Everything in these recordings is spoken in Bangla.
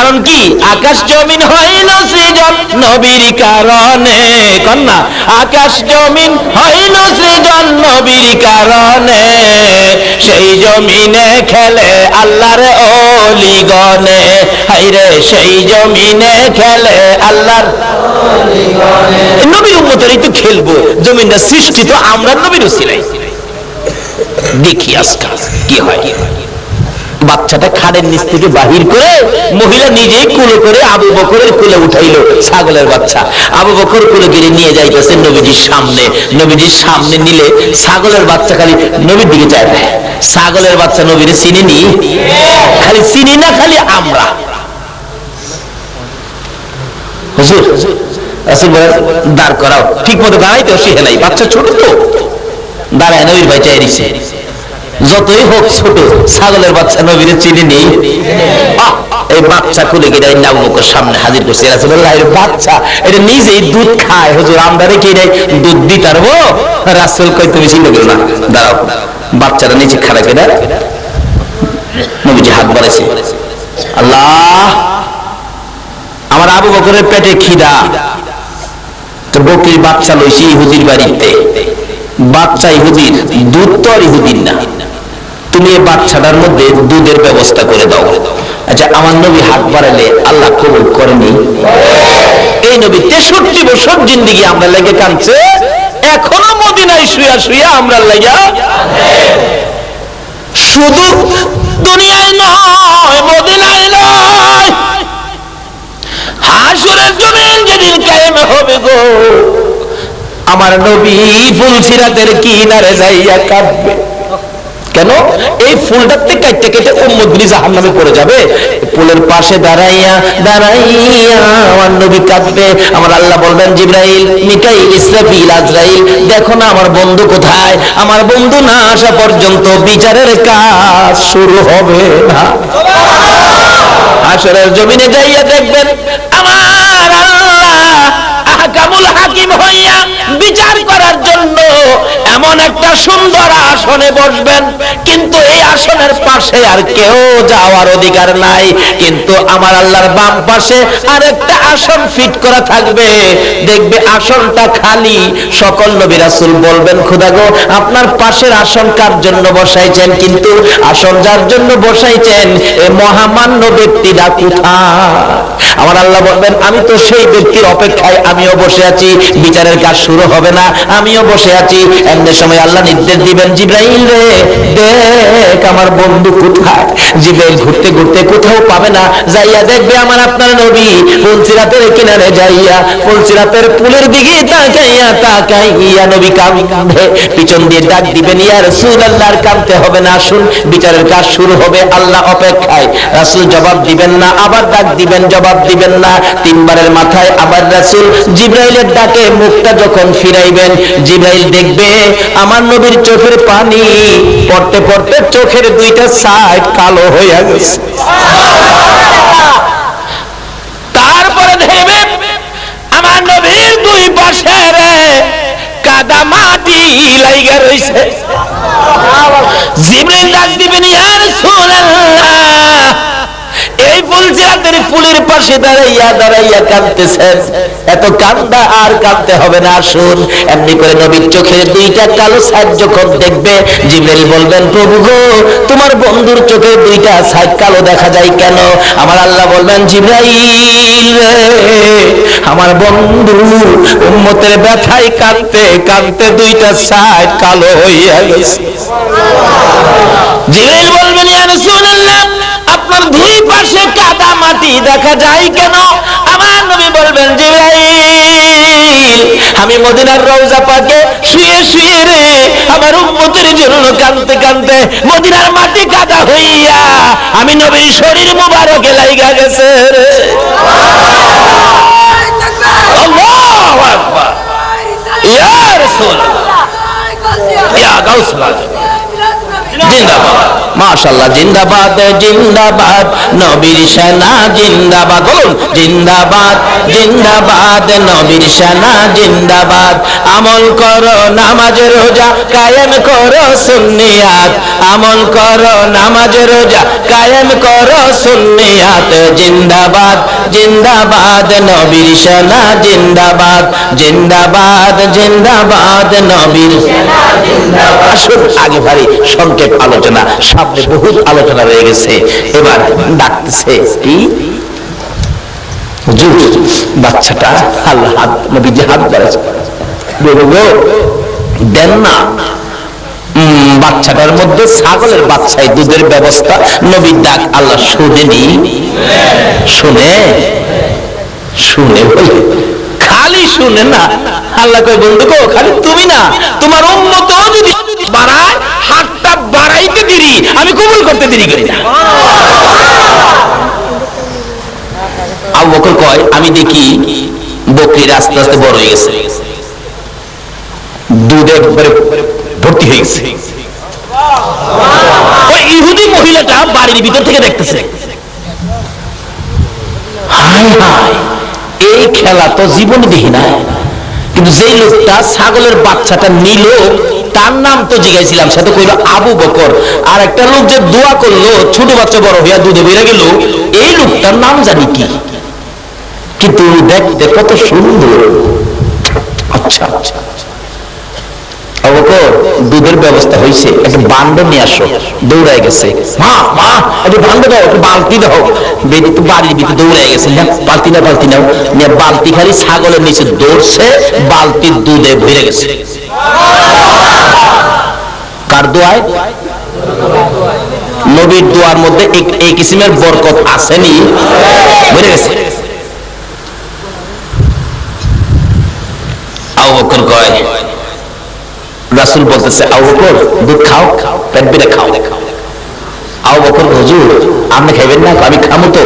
কারণ কি? আকাশ জমিন হইল সৃজন নবীর কারণে। কন্যা আকাশ জমিন হইল সৃজন নবীর কারণে, সেই জমিনে খেলে আল্লাহর ওলিগণে। হায়রে সেই জমিনে খেলে আল্লাহর ওলিগণে। নবীর উম্মতেরই তো খেলবো, জমিনটা সৃষ্টি তো আমরা নবীর উসিলায়। দেখি আজকাল কি হয়। বাচ্চাটা খাড়ের নিচ থেকে বাহির করে মহিলা নিজেই কুলো করে আবু বকরের কুলে উঠাইলো ছাগলের বাচ্চা। আবু বকর কুলে গিয়ে নিয়ে যাইতেছে নবীজির সামনে। নবীজির সামনে নিলে ছাগলের বাচ্চা খালি নবীর দিকে চায়। ছাগলের বাচ্চা নবীরে চিনিনি, খালি চিনি না, খালি আমরা। হুজুর রাসূল বলেন দাঁড় করাও। ঠিক মতো দাঁড়াইতে শিখে নাই, বাচ্চা ছোট তো দাঁড়ায় নবীর ভাই চাই দিছে। যতই হোক ছোট, ছাগলের বাচ্চা নবীরে চিনিনি। এই বাচ্চা খুলে গিয়ে আবু বকর সামনে হাজির করছে। রাসূলুল্লাহ এর বাচ্চা এটা নিজেই দুধ খায়, হুজুর আমরা রেখে দুধ দিতে পারবো? রাসূল কই তুমি চিন্তা করো না, দাঁড়াও। বাচ্চাটা নিচে খাড়া করে নবীজি হাত বাড়াইছে, আল্লাহ আমার আবু বকরের পেটে খিদা, তো বকরির বাচ্চা লইছি ইহুদির বাড়িতে। বাচ্চা ইহুদির, দুধ তো আর ইহুদির না, তুমি এই বাচ্চাটার মধ্যে দুধের ব্যবস্থা করে দাও। আচ্ছা আমার নবী হাত বাড়ালে আল্লাহ কবুল করেনি? এই নবী 63 বছর জিন্দেগি আমরা লেগে কাঁদছে, এখনো মদিনায় শুয়া শুয়া আমরা লেগে। শুধু দুনিয়ায় নয়, মদিনায় নয়, হাসরের জমিন যেদিন কায়েম হবে গো, আমার নবী ফুলসিরাতের কিনারে যাইয়া কাঁদবে। কেন? এই ফুলটাতে কাটতে কেটে উম্মতগুলি জাহান্নামে পড়ে যাবে। ফুলের পাশে দাঁড়াইয়া দাঁড়াইয়া আমার নবী কাঁদবে। আমার আল্লাহ বলবেন জিবরাইল, মিকাইল, ইসরাফিল, আজরাইল, দেখো না আমার বন্ধু কোথায়? আমার বন্ধু না আসা পর্যন্ত বিচারের কাজ শুরু হবে না। হাসরের জমিনে যাইয়া দেখবেন আমার আল্লাহ আহকামুল হাকিম হইয়া বিচার করার জন্য এমন একটা সুন্দর আসনে বসবেন, কিন্তু এই আসনের পাশে আর কেউ যাওয়ার অধিকার নাই। কিন্তু আমার আল্লাহর বাম পাশে আরেকটা আসন ফিট করা থাকবে, দেখবে আসনটা খালি। সকল নবী রাসূল বলবেন খোদা গো, আপনার পাশের আসন কার জন্য বসাইছেন? কিন্তু আসন যার জন্য বসাইছেন এই মহামান্য ব্যক্তিটা কোথায়? আমার আল্লাহ বলবেন আমি তো সেই ব্যক্তির অপেক্ষায় আমিও বসে আছি, বিচারের কাজ শুরু হবে না, আমিও বসে আছি। এমনি সময় আল্লাহ নির্দেশ দিবেন জিবরাইল রে দেখ আমার বন্ধু কোথায়। জিবরাইল ঘুরতে ঘুরতে কোথাও পাবে না, যাইয়া দেখবে আমার আপনার নবী ফুলসিরাতের কিনারে যাইয়া ফুলসিরাতের পুলের দিকে তাকাইয়া নবী কাঁদে। পিছন দিয়ে ডাক দিবেন ইয়া রাসূলুল্লাহ, কাঁদতে হবে না, আসুন বিচারের কাজ শুরু হবে। আল্লাহ অপেক্ষায়। রাসূল জবাব দিবেন না, আবার ডাক দিবেন, জবাব দিবেন না। তিনবারের মাথায় আবার রাসূল জিবরাইলের ডাকে মুখটা যখন ফিরাইবেন, জিবরাইল দেখবে আমার নবীর চোখের পানি পড়তে পড়তে চোখের দুইটা সাইড কালো হয়ে গেছে। তারপরে দেখবে আমার নবীর দুই পাশে কাদা মাটি লাইগা রইছে। জিবরাইল ডাক দিবেন ইয়া রাসূলুল্লাহ, এই ফুলসিরাতের ফুলের পাশে দাঁড়াইয়া দাঁড়াইয়া কাঁদতেছেন, এত কান্দা আর কাঁদতে হবে না, আসুন। এমনি করে নবীর চোখের দুইটা কালো সাইড যখন দেখবে, জিবরাইল বলবেন প্রভু গো, তোমার বন্ধুর চোখে দুইটা সাইড কালো দেখা যায় কেন? আমার আল্লাহ বলবেন জিবরাইল আমার বন্ধু উম্মতের ব্যথায় কাঁদতে কাঁদতে দুইটা সাইড কালো হইয়া গেছে। জিবরাইল বলবেন ইয়া রাসূলুল্লাহ, আপনার দুই পাশে কাদা মাটি দেখা যায় কেন? আমার নবী বলবেন জিবরাইল আমি মদিনার রওজা পাকে শুয়ে শুয়ে রে আমার উম্মতের জন্য কাঁদতে কাঁদতে মদিনার মাটি কাদা হইয়া আমি নবীর শরীর মুবারকে লাইগা গেছে। আল্লাহু আকবার, ইয়া রাসূলুল্লাহ, ইয়া গাউসুল আজম জিন্দাবাদ, মাশাআল্লাহ, জিন্দাবাদ জিন্দাবাদ নবীর সেনা জিন্দাবাদ, বলুন জিন্দাবাদ জিন্দাবাদ নবীর সেনা জিন্দাবাদ। আমল করো নামাজ রোজা কায়েম করো সুন্নিয়াত, আমল করো নামাজ রোজা কায়েম করো সুন্নিয়াত। জিন্দাবাদ জিন্দাবাদ নবীর সেনা জিন্দাবাদ, জিন্দাবাদ জিন্দাবাদ নবীর সেনা জিন্দাবাদ। আসুন আগে ভারী সংক্ষেপ আলোচনা, সামনে বহুত আলোচনা রয়ে গেছে। এবার ডাকতেছে কি হুজুর, বাচ্চাটা আল্লাহ হাত নবীজি হাত বাড়াচ্ছে, দেন না। বাচ্চাটার মধ্যে ছাগলের বাচ্চায় দুধের ব্যবস্থা, নবীর ডাক আল্লাহ শুনেনি, শুনে শুনে বলে খালি শুনে না। আল্লাহ কয় বন্ধু গো, খালি তুমি না, তোমার উম্মত যদি বাড়ায়, হাতটা বাড়াইতে দেরি, আমি কবুল করতে দেরি করি না। আবু বকর কয় আমি দেখি বকরির আস্তে আস্তে বড় হয়ে গেছে, দুধে ভর্তি হয়ে গেছে। ওই ইহুদি মহিলাটা বাড়ির ভিতর থেকে দেখতেছে, হায় হায় এই খেলা তো জীবনে দেখি না। কিন্তু যেই লোকটা ছাগলের বাচ্চাটা নিল, তার নাম তো জিজ্ঞাসিলাম, সে তো কইল আবু বকর। আর একটা লোক যে দোয়া করলো ছোট বাচ্চা বড় হইয়া দুধে বেড়ে গেল, এই লোকটার নাম জানি কি, কিন্তু দেখতে কত সুন্দর। আচ্ছা আচ্ছা, দুধের ব্যবস্থা হয়েছে, একটা বান্ড নিয়ে আসো। দৌড়ায় গেছে, মা মা একটু বান্ড দাও, একটু বালতি দাও। বেদি বাড়ির ভিতরে দৌড়ায় গেছে, বালতি না বালতি নাও, বালতি খালি ছাগলের নিচে দৌড়ছে, বালতির দুধে ভরে গেছে। কার দোয়ায়? নবীর দোয়ার মধ্যে এই কিসিমের বরকত আসেনি, ভরে গেছে। আবু বকর কয়, রাসূল বলতেছে আবু বকর দুধ খাও, পেট ভরে খাও। আবু বকর হুজুর আপনি খাইবেন না? আমি খামু তো।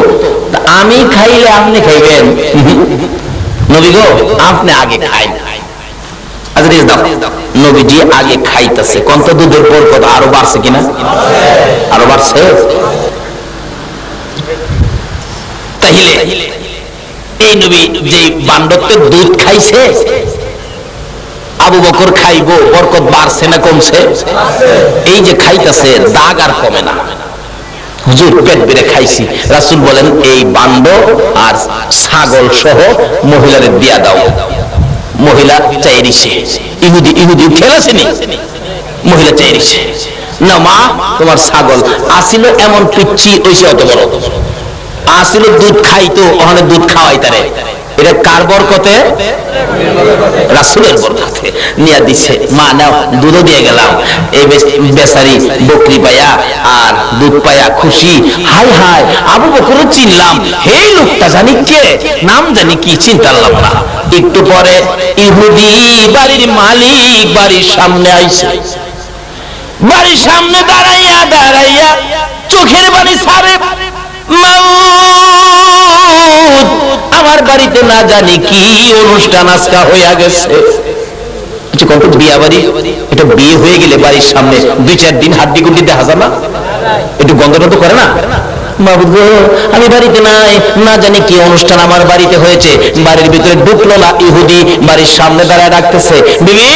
আমি খাইলে আপনি খাইবেন? নবী গো আপনি আগে খাই। নবীজি আগে খাইতেছে, কত দুধের বরকত আরো বাড়ছে কিনা? আরো বাড়ছে। তাইলে এই নবী যে বান্ডত্বের দুধ খাইছে, আবু বকর খাইবো, বরকত বাড়ছে না কমছে? এই যে খাইতেছে, দাগ আর কমে না। হুজুর পেট বেড়ে খাইছি। রাসূল বলেন এই বান্ড আর ছাগল সহ মহিলারে দিয়া দাও। মহিলা চাইরিছে, ইহুদি ইহুদি খেলাছেনি, মহিলা চাইরিছে, না মা তোমার ছাগল আসিল এমন পিচ্ছি ওইসে অত বড়, আসিল দুধ খাইতো, ওখানে দুধ খাওয়াই তারে। এটা কার বরকতে? রাসূলের বরকতে নিয়া দিছে। মা নাও, দুধও দিয়ে গেলাম। এই বেচারি বকরি পায়া আর দুধ পায়া খুশি। হাই হাই আবু বকর চিনলাম, এই লোকটা জানি কে, নাম জানি কি, চিন্তালাম না। একটু পরে ইহুদি বাড়ির মালিক বাড়ির সামনে আইছে। বাড়ির সামনে দাঁড়াইয়া দাঁড়াইয়া চোখের বাড়ি সারে, আমার বাড়িতে না জানি কি অনুষ্ঠান আজকা হইয়া গেছে। বিয়া বাড়ি, এটা বিয়ে হয়ে গেলে বাড়ির সামনে 2-4 দিন হাড্ডি গুড্ডি দেখা যায় না, একটু গন্ধ টন্ধ করে না। আমি বাড়িতে নাই, না জানি কি অনুষ্ঠান আমার বাড়িতে হয়েছে। বাড়ির ভিতরে ঢুকলো না, ইহুদি বাড়ির সামনে দাঁড়ায় ডাকতেছে, বিবি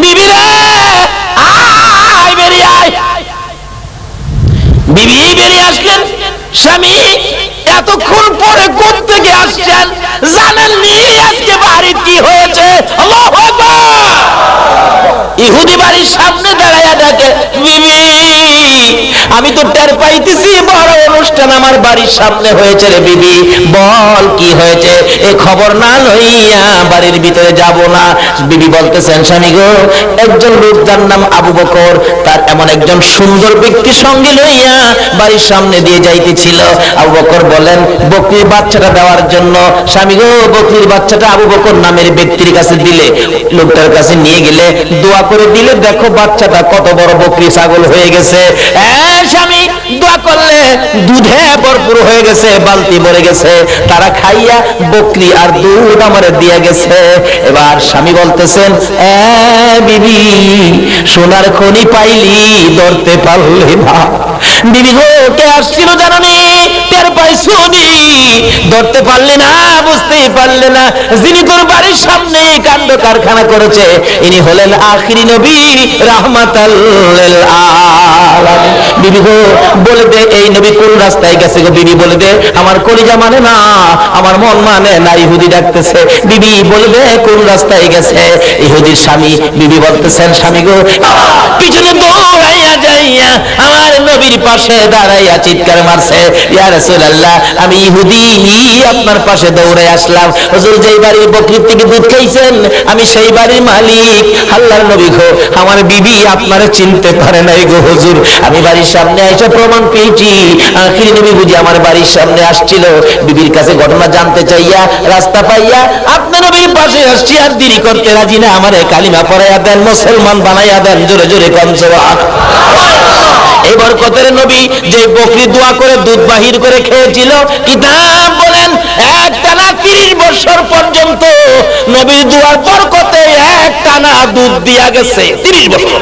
বিবি রে আয়, বেরিয়ে আয়। বিবি বেরিয়ে আসলেন। স্বামী এতক্ষণ পরে কোথা থেকে আসছেন? জানেননি আজকে বাড়িতে কি হয়েছে? আল্লাহু আকবার। ইহুদি বাড়ির সামনে দাঁড়ায়া ডাকে, বিবি আমি তো টের পাইতেছি বড় অনুষ্ঠান আমার বাড়ির সামনে হয়েছে রে বিবি, বল কি হয়েছে? এই খবর না লইয়া বাড়ির ভিতরে যাব না। বিবি বলতেছেন, স্বামী গো একজন লোক যার নাম আবু বকর, তার এমন একজন সুন্দর ব্যক্তি সঙ্গে লইয়া বাড়ির সামনে দিয়ে যাইতেছিল। আবু বকর বলেন বকরির বাচ্চাটা দেওয়ার জন্য। স্বামী গো বকরির বাচ্চাটা আবু বকর নামের ব্যক্তির কাছে দিলে, লোকটার কাছে নিয়ে গেলে দোয়া করে দিলে, দেখো বাচ্চাটা কত বড় বকরি ছাগল হয়ে গেছে। স্বামী দোয়া করলে দুধে ভরপুর হয়ে গেছে, বালতি ভরে গেছে, তারা খাইয়া বকরি আর দুধ আমারে দিয়ে গেছে। এবার স্বামী বলতেছেন, বিবি সোনার খনি পাইলি, ধরতে পারলি না। বিবি গো, কে আসছিল জানি, টের পাইছো নি? ধরতে পারলে না, বুঝতেই পারলে না। যিনি তোর বাড়ির সামনে কাণ্ড কারখানা করেছে, ইনি হলেন আখিরি নবী রাহমাতাল লিল আলামিন। বিবি গো, বলে দে এই নবী কোন রাস্তায় গেছে গো? বিবি বলে দে, আমার কলিজা মানে না, আমার মন মানে না, ইহুদি ডাকতেছে। বিবি বলে দে কোন রাস্তায় গেছে? ইহুদির স্বামী। বিবি বলতেছেন, স্বামী গো, পিছনে দৌড়াইয়া যাইয়া আমার নবীর পাশে দাঁড়াইয়া চিৎকার মারছে, ইয়া রাসূলুল্লাহ, আমি ইহুদি আপনার পাশে দৌড়ে আসলাম। হুজুর, যেই বাড়ির বকরির থেকে দুধ খাইছেন আমি সেই বাড়ির মালিক। আল্লাহর নবী গো, আমার বিবি আপনারে চিনতে পারে নাই গো হুজুর। আমি বাড়ির সামনে এসে প্রমাণ পেয়েছি আখিরি নবী বুঝি আমার বাড়ির সামনে আসছিল। বিবির কাছে ঘটনা জানতে চাইয়া রাস্তা পাইয়া আপনার নবীর পাশে আসছি, আর দেরি করতে রাজি না। আমারে কালিমা পড়াইয়া দেন, মুসলমান বানাইয়া দেন। জোরে জোরে কোন সুবহানাল্লাহ। এই বরকতের নবী যে বকরি দোয়া করে দুধ বাহির করে খেয়েছিল, কিতাব বলেন একটানা 30 বছর পর্যন্ত নবীর দোয়ার বরকতে একটানা দুধ দিয়া গেছে 30 বছর।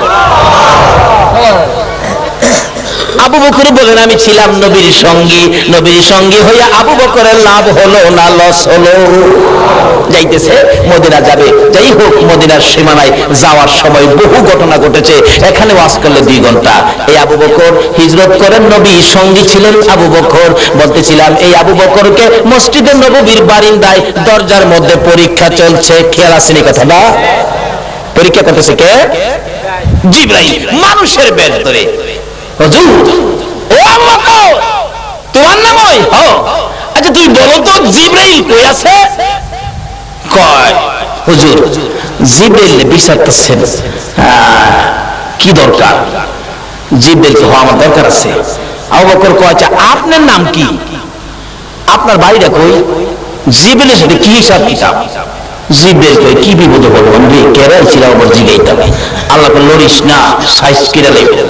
আবু বকর বলেন, আমি ছিলাম নবীর সঙ্গী। নবীর সঙ্গী হইয়া আবু বকরের লাভ হলো না লস হলো? যাইতেছে, মদিনা যাবে। যাই হোক, মদিনার সীমানায় যাওয়ার সময় বহু ঘটনা ঘটেছে, এখানে ওয়াজ করলে 2 ঘন্টা। এই আবু বকর হিজরত করেন, নবীর সঙ্গী ছিলেন আবু বকর। বলতেছিলাম, এই আবু বকরকে মসজিদে নববীর বারিন্দায় দরজার মধ্যে পরীক্ষা চলছে। খেয়াল আসেনি কথা না? পরীক্ষা করতেছে কে? জিবরাইল, মানুষের বেশ ধরে। হুজুর, ও আল্লাহ, তোমার নাম ওই? আচ্ছা তুই বলো তো জিবরাইল কই আছে? কয় হুজুর, জিবরাইল বিচারতেছেন, কি দরকার? জিবরাইল তো আমার দরকার আছে। আবু বকর কয়, আচ্ছা আপনার নাম কি? আপনার বাড়িটা কই? জিবরাইলের সাথে কি হিসাব কিতাব? জিবরাইল কয়, কি বিপদে বলবেন রে, কেরাই ছিল আবার জিগাইতাম। আল্লাহ লড়িস না, সাইজ কিরা লাগবে।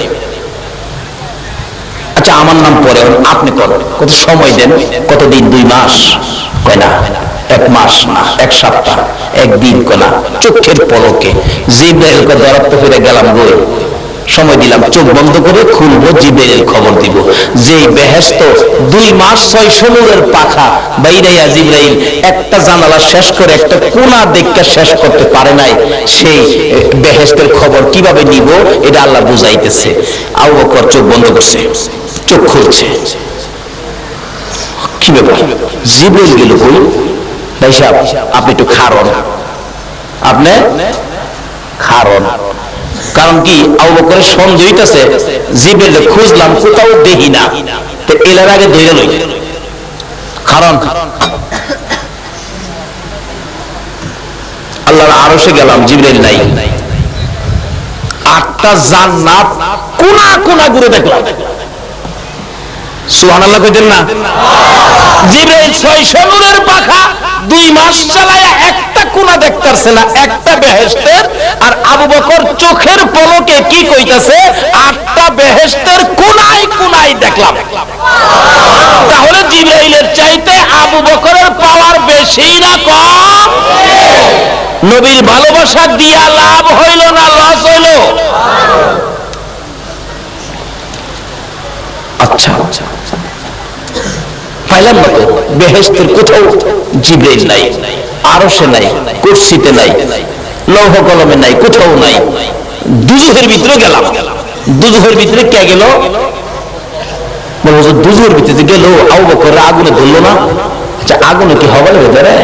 আচ্ছা আমার নাম পরে, আপনি করেন, কত সময় দেন? কতদিন? 2 মাস? কয় না, 1 মাস না, 1 সপ্তাহ, 1 দিন কনা, চোখের পলকে। জিবরাইলকে দরত্ব ফিরে গেলাম গো, সময় দিলাম, চোখ বন্ধ করে খুলবো, জিবরাইল খবর দিব। যে বেহেশত 2 মাস 600 নূরের পাখা বাইরাইয়া জিবরাইল একটা জানালা শেষ করে একটা কোনা দেখতে শেষ করতে পারে নাই, সেই বেহেশতের খবর কিভাবে নিব এটা আল্লাহ বুঝাইতেছে। আবু বকর চোখ বন্ধ করছে, চোখ খুলছে, কি ব্যাপার? জিবরাইল গেল কই? ভাই সাহেব, আপনি একটু খারণ, আপনি খারণ। কারণ কি? আবু বকরের সন্দেহ হইতেছে, জিবরাইল খুঁজলাম কোথাও দেখি না, তো এলার আগে ধরে লই। কারণ আল্লাহর আরশে গেলাম, জিবরাইল নাই। 8টা জান্নাত কোনা কোনা ঘুরে দেখলাম। সুবহানাল্লাহ কইতেন না? জিবরাইল 600 নূরের পাখা 2 মাস চালায়া একটা কোনা দেখতারছে না, একটা বেহেশতের। আর আবু বকর চোখের পলকে কি কইতাছে, 8টা বেহেশতের কোনায় কোনায় দেখলাম। তাহলে জিবরাইলের চাইতে আবু বকরের পাওয়ার বেশি না কম? নবীর ভালোবাসা দিয়া লাভ হইল না লস হইল? আচ্ছা, পাইলাম না তো, বেহেশতের কোথাও জিবরাইল নাই, আরশে নাই, কুরসিতে নাই, লৌহ কলমে নাই, কোথাও নাই। দুজুহের ভিতরে গেলাম। দুজুহের ভিতরে কে গেল? বলবো দুজুহের ভিতরে গেল, আবু বকর আগুনে ধরলো না। আচ্ছা আগুনে কি হবে ভেতরে?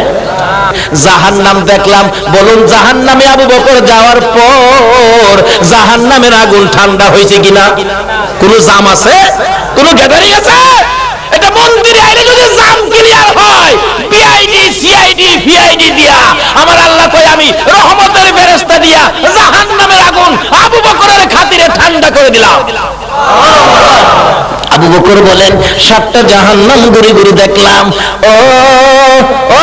জাহান্নাম দেখলাম। বলুন জাহান্নামে আবু বকর যাওয়ার পর জাহান্নামের আগুন ঠান্ডা হয়েছে কিনা? কোন জাম আছে? কোন গ্যাদারিং আছে? এটা মন্দিরে আইলে যদি জাম ক্লিয়ার হয়, পিআইডি সিআইডি ভিআইডি দিয়া আমার আল্লাহ কয় আমি রহমতের ফেরেশতা দিয়া জাহান্নামের আগুন আবু বকরের খাতিরে ঠান্ডা করে দিলাম। আবু বকর বলেন 7টা জাহান্নাম ঘুরে ঘুরে দেখলাম। ও ও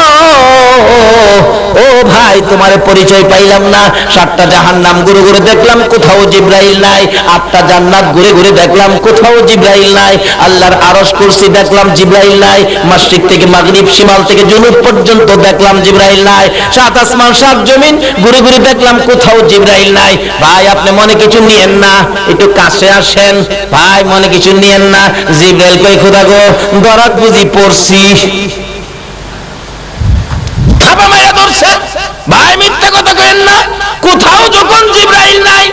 ও ভাই তোমার পরিচয় পাইলাম না। 7টা জাহান্নাম ঘুরে ঘুরে দেখলাম, কোথাও জিবরাইল নাই। 8টা জান্নাত ঘুরে ঘুরে দেখলাম, কোথাও জিবরাইল নাই। আল্লাহর আরশ কুরসি দেখলাম, জিবরাইল নাই। মাশরিক থেকে মাগরিব, শিমাল থেকে জুনুব পর্যন্ত দেখলাম, জিবরাইল নাই। 7 আসমান 7 জমিন ঘুরে ঘুরে দেখলাম, কোথাও জিবরাইল নাই। ভাই আপনি মনে কিছু নিয়েন না, একটু কাছে আসেন। ভাই মনে কিছু নিয়েন না। জিবরাইল কই খোদা গো, দরাত বুঝি পড়ছি। খাবা মায়া ধরছে। ভাই মিথ্যা কথা কইেন না, কোথাও যখন জিবরাইল নাই,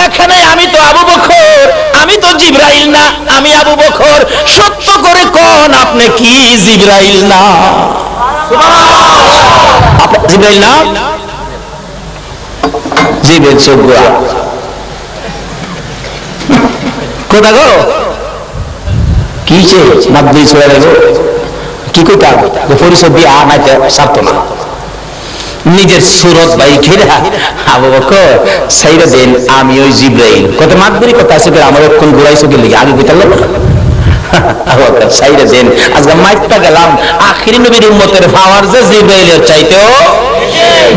এখানে আমি তো আবু বকর, আমি তো জিবরাইল না, আমি আবু বকর। সত্য করে কোন আপনি কি জিবরাইল না? আপনি জিবরাইল না? জিবরাইল চোখা কোথা গো কিছে মাদ্রি ছড়া গো কি কইতা পরিচয় দিয়ে আনাইতে সারতো না। নিজের সুরত ভাই ঘিরা আবু বকর সাইরা দেন, আমি ওই জিবরাইল। কত মাদ্রি কথা আছে, আমার কোন ঘুরাইছো কি লিখে আগে কইতাল না। আবু বকর সাইরা দেন, আজকে মাইকটা গেলাম আখিরি নবীর উম্মতের পাওয়ার যে জিবরাইলের চাইতেও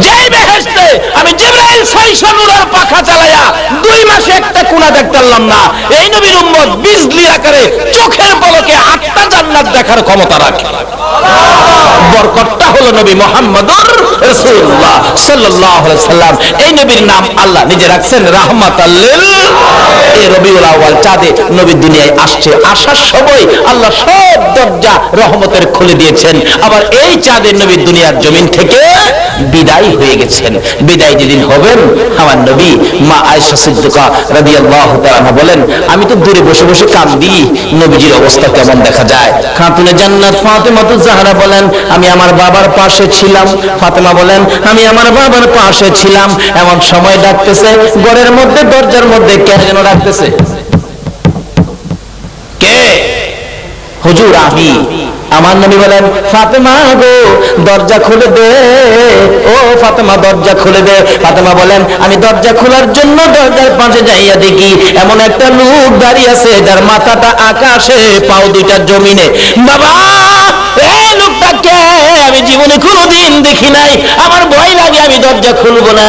যেই বেহেশতে আমি জিবরাইল 600 নূরের পাখা চালায়া 2 মাসে একটা কোণা দেখতাম না। এই নবীর উম্মত বিজলি আকারে চোখের পলকে 8টা জান্নাত দেখার ক্ষমতা রাখে। বরকতটা হলো নবী মুহাম্মদুর রাসূলুল্লাহ সাল্লাল্লাহু আলাইহি সাল্লাম। এই নবীর নাম আল্লাহ নিজে রাখছেন রাহমাতাল লিল। এই রবিউল আউয়াল চাঁদে নবী দুনিয়ায় আসছে, আসার সময় আল্লাহ সব দরজা রহমতের খুলে দিয়েছেন। আবার এই চাঁদে নবী দুনিয়ার জমিন থেকে বিদায় হয়ে গেছেন। বিদায় যেদিন হবেন, আমার নবী মা আয়েশা সিদ্দিকা রাদিয়াল্লাহু তাআলা বলেন, আমি তো দূরে বসে বসে কাঁদি, নবীজির অবস্থা কেমন দেখা যায়। খাতুনে জান্নাত ফাতেমাতুজ জাহরা বলেন, আমি আমার বাবার পাশে ছিলাম। ফাতেমা বলেন, আমি আমার বাবার পাশে ছিলাম। এমন সময় ডাকতেছে, ঘরের মধ্যে দরজার মধ্যে কে যেন ডাকতেছে। কে? হুজুর আমি। আমার নবী বলেন, ফাতেমা গো দরজা খুলে দে, ও ফাতেমা দরজা খুলে দে। ফাতেমা বলেন, আমি দরজা খোলার জন্য দরজার পাশে যাইয়া দেখি এমন একটা লোক দাঁড়িয়ে আছে, যার মাথাটা আকাশে, পাও দুইটা জমিনে। বাবা এই লোকটা কে? আমি জীবনে কোনোদিন দেখি নাই, আমার ভয় লাগে, আমি দরজা খুলবো না।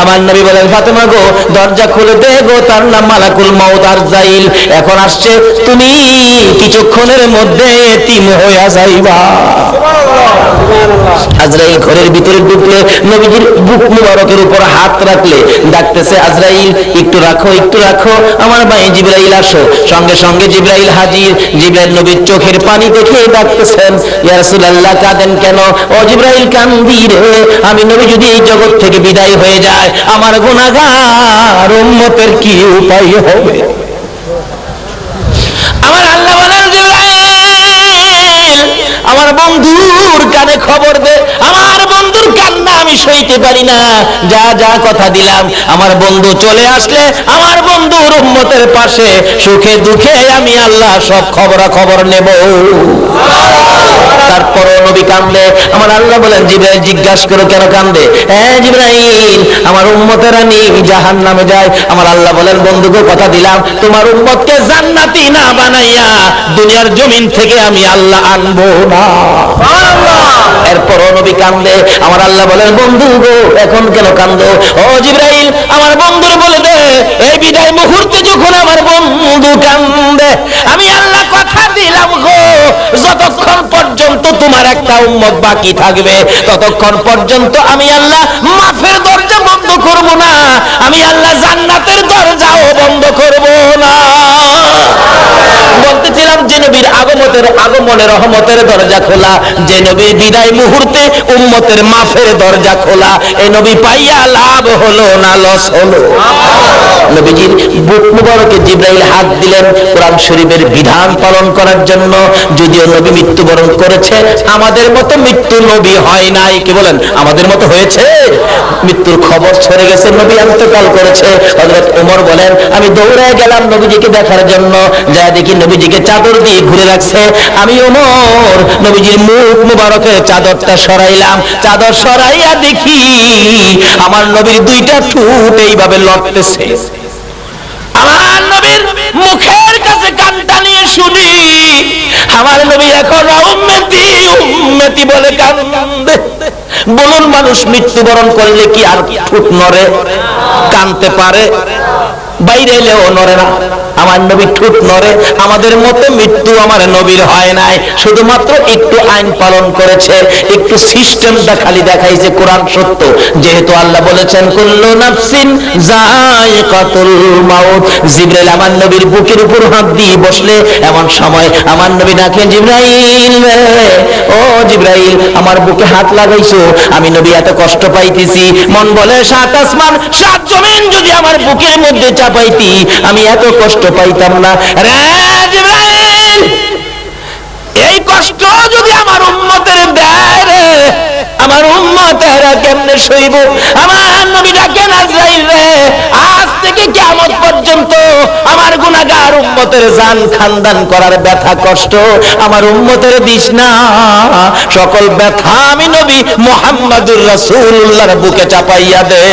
আমার নবী বলেন, ফাতেমা গো দরজা খুলে দে গো, তার নাম মালাকুল মাউত আরজাইল। এখন আসছে, তুমি কিছুক্ষণের মধ্যে এতিম হইয়া যাইবা। আজরাইল ঘরের ভিতরে ঢুকলে নবীজির বুক মুবারকের উপর হাত রাখলে ডাকতেছে, আজরাইল একটু রাখো, একটু রাখো, আমার ভাই জিবরাইল আসো। সঙ্গে সঙ্গে জিবরাইল হাজির। জিবরাইল নবীর চোখের পানি দেখে ডাকতেছেন, ইয়া রাসূলুল্লাহ কাঁদেন কেন? ও জিবরাইল কান্দি রে, আমি নবী যদি এই জগৎ থেকে বিদায় হয়ে যায়, আমার গুনাহগার উম্মতের কি উপায় হবে? আমার আল্লাহ বলেন, জিবরাইল আমার বন্ধুর কানে খবর দে, আমার বন্ধুর কান্না আমি সইতে পারি না। যা যা কথা দিলাম, আমার বন্ধু চলে আসলে আমার বন্ধুর উম্মতের পাশে সুখে দুঃখে আমি আল্লাহ সব খবরাখবর নেব। তারপর নবী কান্দে। আমার আল্লাহ বলেন, জিবরাইল জিজ্ঞাসা করো কেন কান্দে? হ্যাঁ জিবরাইল আমার উম্মতেরা নিয়ে জাহান্নামে যায়। আমার আল্লাহ বলেন, বন্ধুকে কথা দিলাম, তোমার উম্মতকে জান্নাতি না বানাইয়া দুনিয়ার জমিন থেকে আমি আল্লাহ আনবো না। এরপর নবী কান্দে। আমার আল্লাহ বলেন, বন্ধু গো এখন কেন কান্দো? ও জিবরাইল আমার বন্ধুর বলে দে, এই বিদায় মুহূর্তে যখন আমার বন্ধু কান্দে, আমি আল্লাহ কথা দিলাম গো, যতক্ষণ পর্যন্ত তোমার একটা উম্মত বাকি থাকবে, ততক্ষণ পর্যন্ত আমি আল্লাহ মাফের দরজা বন্ধ করব না, আমি আল্লাহ জান্নাতের দরজাও বন্ধ করব না। বলতেছিলাম যে নবীর আগমনের রহমতের দরজা খোলা, যে নবীর বিদায় মুহূর্তে উম্মতের মাফের দরজা খোলা, এই নবী পাইয়া লাভ হলো না লস হলো? নবীজির বুক মুবারকে জিবরাইল হাত দিলেন কোরআন শরীফের বিধান পালন করার জন্য। যদিও নবী মৃত্যুবরণ করেছে, আমাদের মতো মৃত্যু নবী হয় নাই। কি বলেন? আমাদের মতো হয়েছে? মৃত্যুর খবর ছড়ে গেছে, নবী ইন্তেকাল করেছে। হযরত ওমর বলেন, আমি দৌড়ায় গেলাম নবীজিকে দেখার জন্য, যা দেখি নবীজিকে চাদর দিয়ে ঘুরে রাখছে। আমি ওমর নবীজির মুখ মুবারকের চাদরটা সরাইলাম, চাদর সরাইয়া দেখি আমার নবীর দুইটা ঠোঁট এইভাবে লড়তেছে। আমার নবীর মুখের কাছে কানটা নিয়ে শুনি আমার নবী এখন উম্মতি উম্মতি বলে কান্দে। বলুন, মানুষ মৃত্যুবরণ করলে কি আর ঠোঁট নড়ে, কানতে পারে? বাইরে এলেও নড়ে না। আমার নবী ঠোঁট নড়ে। আমাদের মতো মৃত্যু আমার নবীর হয় নাই, শুধুমাত্র একটু আইন পালন করেছে, একটু সিস্টেমটা খালি দেখাইছে। কোরআন সত্য, যেহেতু আল্লাহ বলেছেন কুল্লু নাফসিন যায়িকাতুল মাউত। জিবরাইল আমার নবীর বুকের উপর হাত দিয়ে বসলে এমন সময় আমার নবী ডাকেন, জিবরাইল রে, ও জিবরাইল, আমার বুকে হাত লাগাইছো, আমি নবী এত কষ্ট পাইতেছি। মন বলে 7 আসমান 7 জমিন যদি আমার বুকের মধ্যে চাপাইতি, আমি এত কষ্ট পাইতাম না। রে জিবরাইল, এই কষ্ট যদি আমার উম্মতের দেয় রে, আমার উম্মতেরা কেমনে সইব? আমার নবী ডাকেন, আজরাইল রে, আজ থেকে কিয়ামত পর্যন্ত আমার গুনাহগার উম্মতের জান খানদান করার ব্যথা কষ্ট আমার উম্মতের দিস না। সকল ব্যথা আমি নবী মুহাম্মদুর রাসূলুল্লাহর বুকে চাপাইয়া দে।